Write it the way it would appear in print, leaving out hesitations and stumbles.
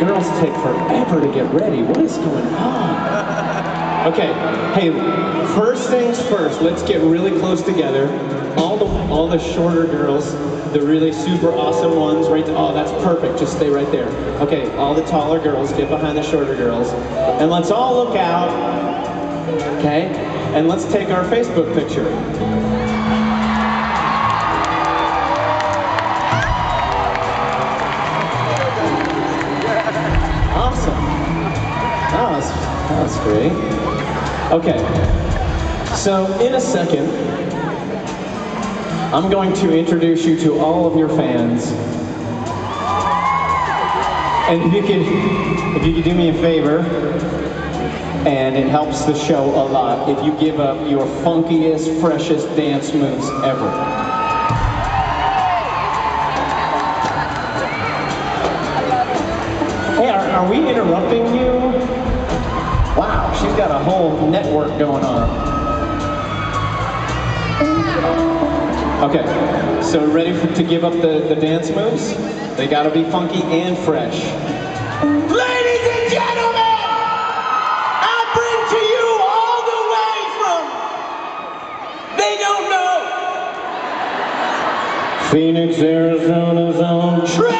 girls take forever to get ready. What is going on? Okay, hey, first things first, let's get really close together. All the shorter girls, the really super awesome ones, right there. Oh, that's perfect, just stay right there. Okay, all the taller girls, get behind the shorter girls. And let's all look out, okay? And let's take our Facebook picture. Awesome. That was great. Okay, so in a second, I'm going to introduce you to all of your fans. And if you could do me a favor, and it helps the show a lot, if you give up your funkiest, freshest dance moves ever. Hey, are we interrupting you? Wow, she's got a whole network going on. Okay, so ready to give up the dance moves? They gotta be funky and fresh. Ladies and gentlemen, I bring to you all the way from, they don't know, Phoenix, Arizona's own Trainettes!